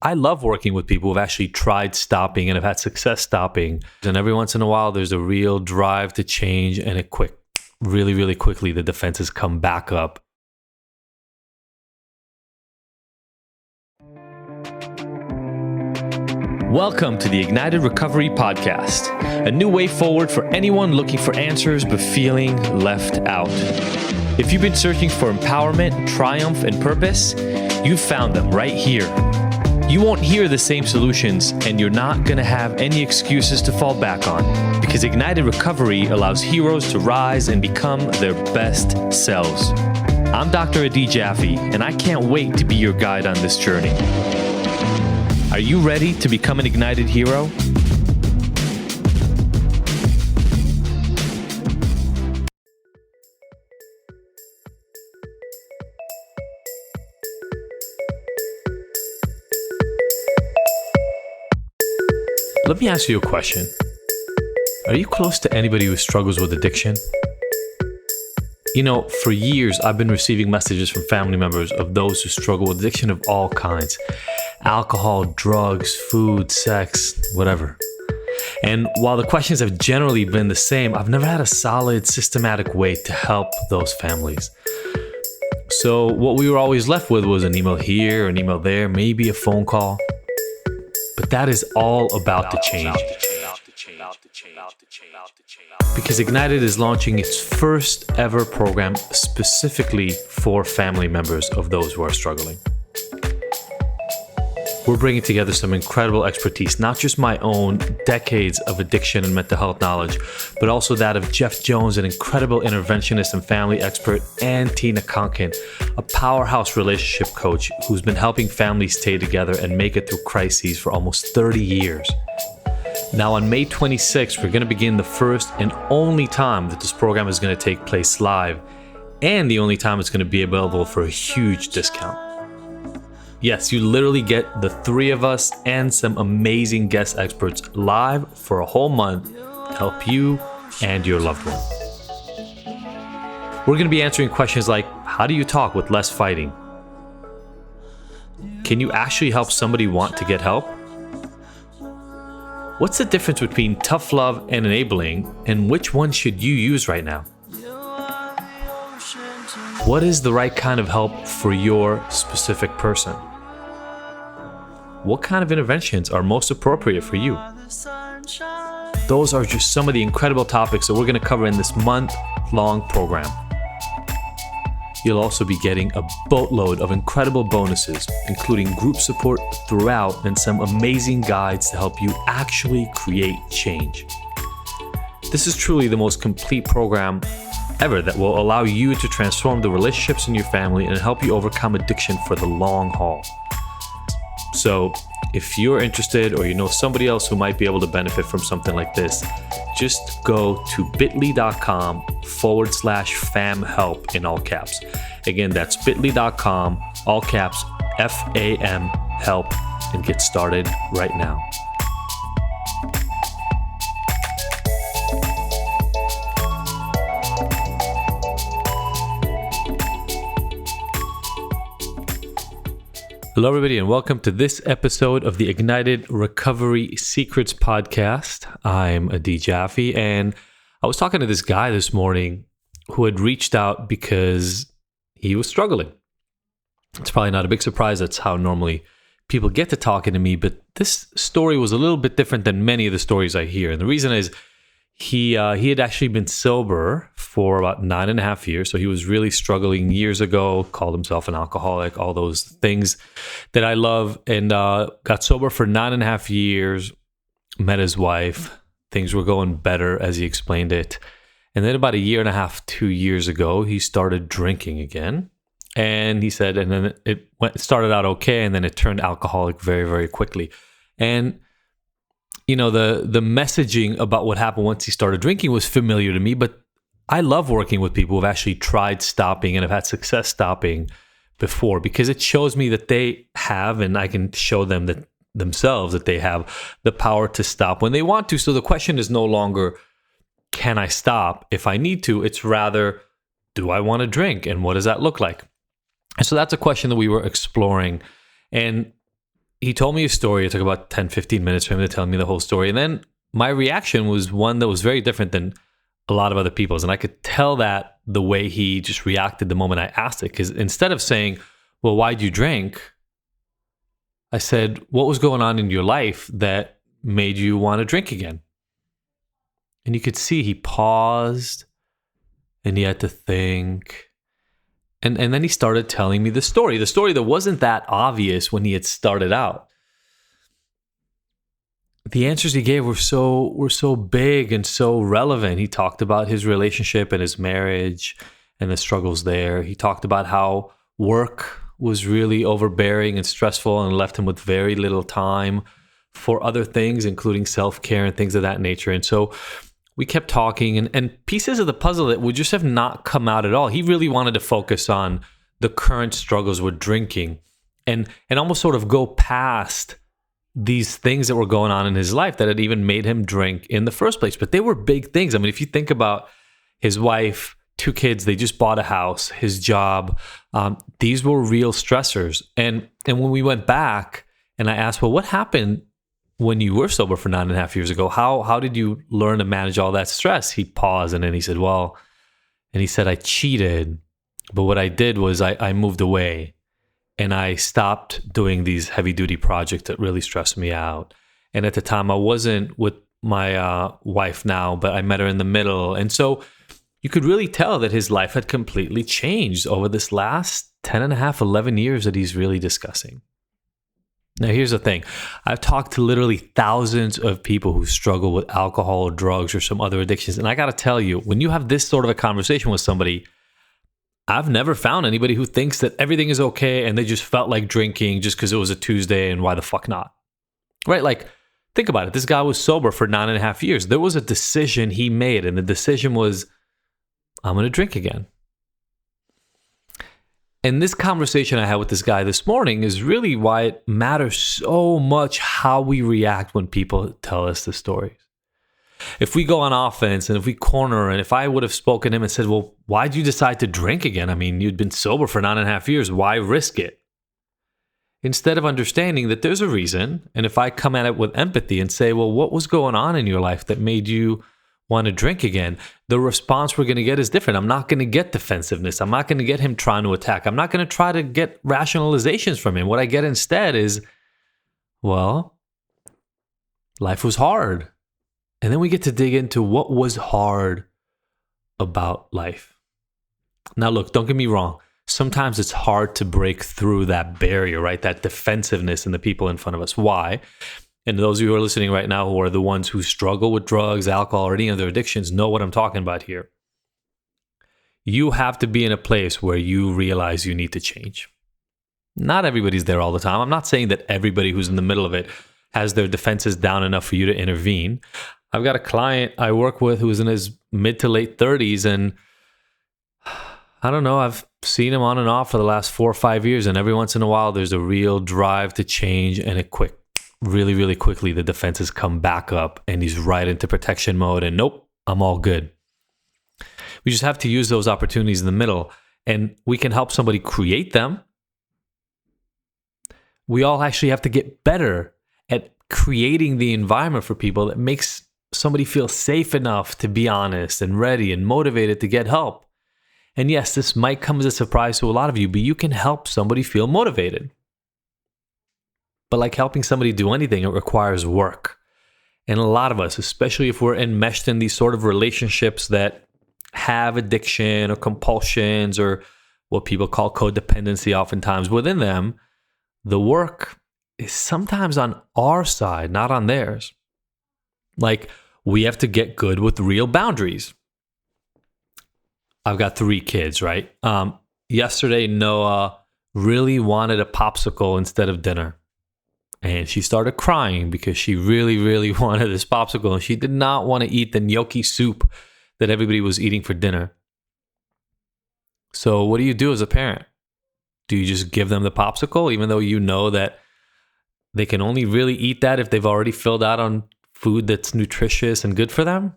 I love working with people who've actually tried stopping and have had success stopping. And every once in a while, there's a real drive to change, and really, really quickly, the defenses come back up. Welcome to the Ignited Recovery Podcast, a new way forward for anyone looking for answers but feeling left out. If you've been searching for empowerment, triumph, and purpose, you've found them right here. You won't hear the same solutions, and you're not going to have any excuses to fall back on, because Ignited Recovery allows heroes to rise and become their best selves. I'm Dr. Adi Jaffe, and I can't wait to be your guide on this journey. Are you ready to become an ignited hero? Let me ask you a question. Are you close to anybody who struggles with addiction? You know, for years, I've been receiving messages from family members of those who struggle with addiction of all kinds. Alcohol, drugs, food, sex, whatever. And while the questions have generally been the same, I've never had a solid, systematic way to help those families. So what we were always left with was an email here, an email there, maybe a phone call. But that is all about to change. Because Ignited is launching its first ever program specifically for family members of those who are struggling. We're bringing together some incredible expertise, not just my own decades of addiction and mental health knowledge, but also that of Jeff Jones, an incredible interventionist and family expert, and Tina Conkin, a powerhouse relationship coach who's been helping families stay together and make it through crises for almost 30 years. Now, on May 26th, we're going to begin the first and only time that this program is going to take place live, and the only time it's going to be available for a huge discount. Yes, you literally get the three of us and some amazing guest experts live for a whole month to help you and your loved one. We're going to be answering questions like, how do you talk with less fighting? Can you actually help somebody want to get help? What's the difference between tough love and enabling, and which one should you use right now? What is the right kind of help for your specific person? What kind of interventions are most appropriate for you? Those are just some of the incredible topics that we're going to cover in this month-long program. You'll also be getting a boatload of incredible bonuses, including group support throughout and some amazing guides to help you actually create change. This is truly the most complete program ever that will allow you to transform the relationships in your family and help you overcome addiction for the long haul. So if you're interested, or you know somebody else who might be able to benefit from something like this, just go to bit.ly.com/famhelp in all caps. Again, that's bit.ly.com, all caps, FAM help, and get started right now. Hello, everybody, and welcome to this episode of the Ignited Recovery Secrets Podcast. I'm Adi Jaffe, and I was talking to this guy this morning who had reached out because he was struggling. It's probably not a big surprise. That's how normally people get to talking to me, but this story was a little bit different than many of the stories I hear. And the reason is he had actually been sober for about 9.5 years. So he was really struggling years ago, called himself an alcoholic, all those things that I love, and got sober for 9.5 years, met his wife. Things were going better as he explained it. And then about 1.5 to 2 years ago, he started drinking again. And he said, and then it started out okay, and then it turned alcoholic very, very quickly. And you know, the messaging about what happened once he started drinking was familiar to me, but I love working with people who've actually tried stopping and have had success stopping before, because it shows me that they have, and I can show them that themselves that they have the power to stop when they want to. So the question is no longer, can I stop if I need to? It's rather, do I want to drink? And what does that look like? And so that's a question that we were exploring. And he told me a story. It took about 10, 15 minutes for him to tell me the whole story. And then my reaction was one that was very different than a lot of other people's. And I could tell that the way he just reacted the moment I asked it. Because instead of saying, well, why'd you drink? I said, what was going on in your life that made you want to drink again? And you could see he paused and he had to think. And then he started telling me the story that wasn't that obvious when he had started out. The answers he gave were so big and so relevant. He talked about his relationship and his marriage and the struggles there. He talked about how work was really overbearing and stressful and left him with very little time for other things, including self-care and things of that nature. And so we kept talking, and pieces of the puzzle that would just have not come out at all. He really wanted to focus on the current struggles with drinking and almost sort of go past these things that were going on in his life that had even made him drink in the first place. But they were big things. I mean, if you think about his wife, 2 kids, they just bought a house, his job, these were real stressors. And when we went back and I asked, well, what happened when you were sober for 9.5 years ago? How did you learn to manage all that stress? He paused and then he said, I cheated, but what I did was I moved away and I stopped doing these heavy duty projects that really stressed me out. And at the time I wasn't with my wife now, but I met her in the middle. And so you could really tell that his life had completely changed over this last 10.5, 11 years that he's really discussing. Now, here's the thing. I've talked to literally thousands of people who struggle with alcohol or drugs or some other addictions. And I got to tell you, when you have this sort of a conversation with somebody, I've never found anybody who thinks that everything is okay and they just felt like drinking just because it was a Tuesday and why the fuck not? Right? Like, think about it. This guy was sober for 9.5 years. There was a decision he made, and the decision was, I'm going to drink again. And this conversation I had with this guy this morning is really why it matters so much how we react when people tell us the stories. If we go on offense and if we corner, and if I would have spoken to him and said, well, why'd you decide to drink again? I mean, you'd been sober for 9.5 years. Why risk it? Instead of understanding that there's a reason, and if I come at it with empathy and say, well, what was going on in your life that made you want to drink again? The response we're going to get is different. I'm not going to get defensiveness. I'm not going to get him trying to attack. I'm not going to try to get rationalizations from him. What I get instead is, well, life was hard. And then we get to dig into what was hard about life. Now, look, don't get me wrong. Sometimes it's hard to break through that barrier, right? That defensiveness in the people in front of us. Why? And those of you who are listening right now who are the ones who struggle with drugs, alcohol, or any other addictions know what I'm talking about here. You have to be in a place where you realize you need to change. Not everybody's there all the time. I'm not saying that everybody who's in the middle of it has their defenses down enough for you to intervene. I've got a client I work with who's in his mid to late 30s, and I don't know, I've seen him on and off for the last 4 or 5 years, and every once in a while there's a real drive to change, and really, really quickly the defenses come back up and he's right into protection mode and nope, I'm all good. We just have to use those opportunities in the middle, and we can help somebody create them. We all actually have to get better at creating the environment for people that makes somebody feel safe enough to be honest and ready and motivated to get help. And yes, this might come as a surprise to a lot of you, but you can help somebody feel motivated. But like helping somebody do anything, it requires work. And a lot of us, especially if we're enmeshed in these sort of relationships that have addiction or compulsions or what people call codependency oftentimes within them, the work is sometimes on our side, not on theirs. Like, we have to get good with real boundaries. I've got 3 kids, right? Yesterday, Noah really wanted a popsicle instead of dinner. And she started crying because she really, really wanted this popsicle. And she did not want to eat the gnocchi soup that everybody was eating for dinner. So what do you do as a parent? Do you just give them the popsicle, even though you know that they can only really eat that if they've already filled out on food that's nutritious and good for them?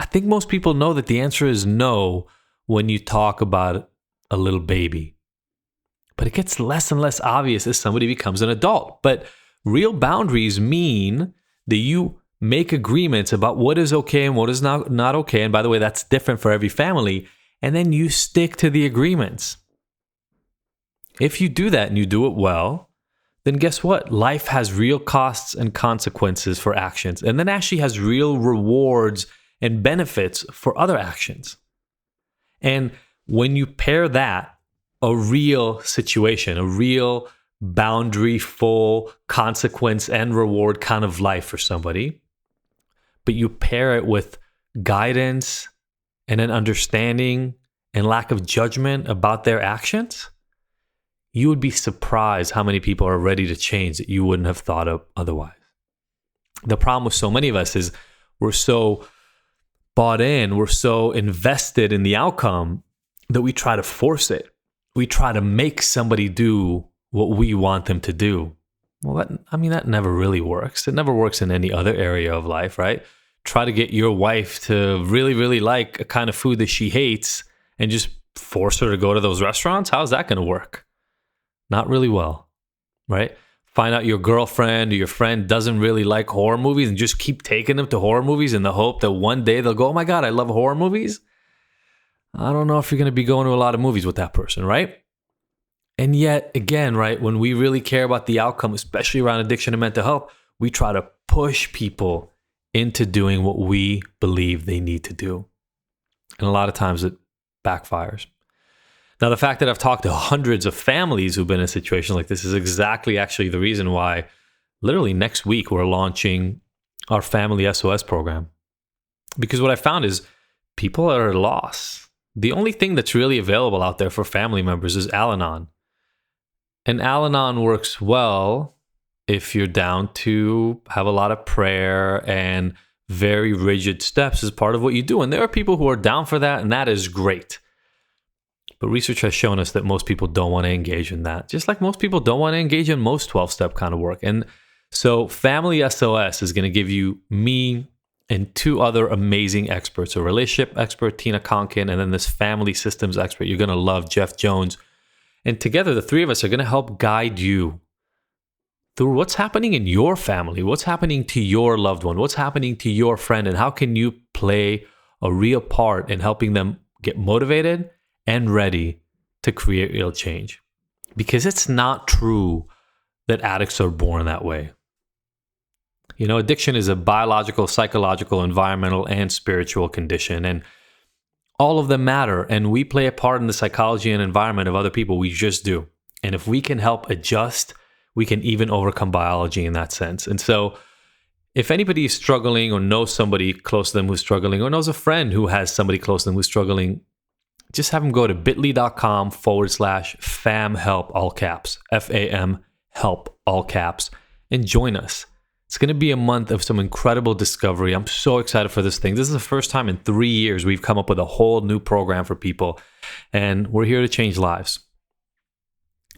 I think most people know that the answer is no when you talk about a little baby. but it gets less and less obvious as somebody becomes an adult. But real boundaries mean that you make agreements about what is okay and what is not okay. And by the way, that's different for every family. And then you stick to the agreements. If you do that and you do it well, then guess what? Life has real costs and consequences for actions, and then actually has real rewards and benefits for other actions. And when you pair that, a real situation, a real boundary-full consequence and reward kind of life for somebody, but you pair it with guidance and an understanding and lack of judgment about their actions, you would be surprised how many people are ready to change that you wouldn't have thought of otherwise. The problem with so many of us is we're so bought in, we're so invested in the outcome that we try to force it. We try to make somebody do what we want them to do. Well, that never really works. It never works in any other area of life, right? Try to get your wife to really, really like a kind of food that she hates and just force her to go to those restaurants. How's that going to work? Not really well, right? Find out your girlfriend or your friend doesn't really like horror movies and just keep taking them to horror movies in the hope that one day they'll go, oh my God, I love horror movies. I don't know if you're going to be going to a lot of movies with that person, right? And yet, again, right, when we really care about the outcome, especially around addiction and mental health, we try to push people into doing what we believe they need to do. And a lot of times it backfires. Now, the fact that I've talked to hundreds of families who've been in situations like this is exactly actually the reason why literally next week we're launching our Family SOS program. Because what I found is people are at a loss. The only thing that's really available out there for family members is Al-Anon. And Al-Anon works well if you're down to have a lot of prayer and very rigid steps as part of what you do. And there are people who are down for that, and that is great. But research has shown us that most people don't want to engage in that, just like most people don't want to engage in most 12-step kind of work. And so Family SOS is going to give you me and two other amazing experts, a relationship expert, Tina Conkin, and then this family systems expert you're going to love, Jeff Jones. And together, the three of us are going to help guide you through what's happening in your family, what's happening to your loved one, what's happening to your friend, and how can you play a real part in helping them get motivated and ready to create real change. Because it's not true that addicts are born that way. You know, addiction is a biological, psychological, environmental, and spiritual condition, and all of them matter, and we play a part in the psychology and environment of other people. We just do. And if we can help adjust, we can even overcome biology in that sense. And so if anybody is struggling or knows somebody close to them who's struggling or knows a friend who has somebody close to them who's struggling, just have them go to bit.ly.com/famhelp, all caps, FAM help, all caps, and join us. It's going to be a month of some incredible discovery. I'm so excited for this thing. This is the first time in 3 years we've come up with a whole new program for people, and we're here to change lives.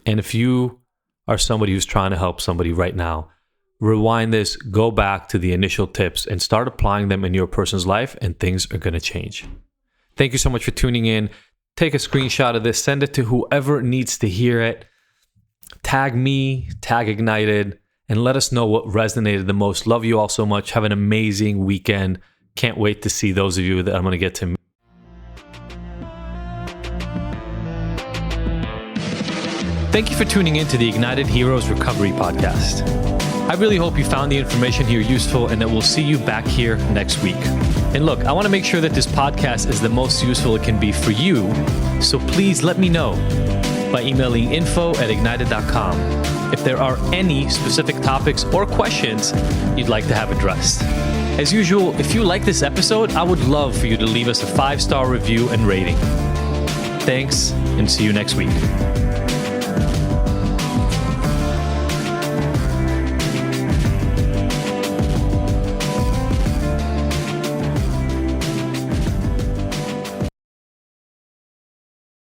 And if you are somebody who's trying to help somebody right now, rewind this, go back to the initial tips, and start applying them in your person's life, and things are going to change. Thank you so much for tuning in. Take a screenshot of this, send it to whoever needs to hear it. Tag me, tag Ignited, and let us know what resonated the most. Love you all so much. Have an amazing weekend. Can't wait to see those of you that I'm going to get to meet. Thank you for tuning in to the Ignited Heroes Recovery Podcast. I really hope you found the information here useful and that we'll see you back here next week. And look, I want to make sure that this podcast is the most useful it can be for you, so please let me know by emailing info@ignited.com if there are any specific topics or questions you'd like to have addressed. As usual, if you like this episode, I would love for you to leave us a 5-star review and rating. Thanks, and see you next week.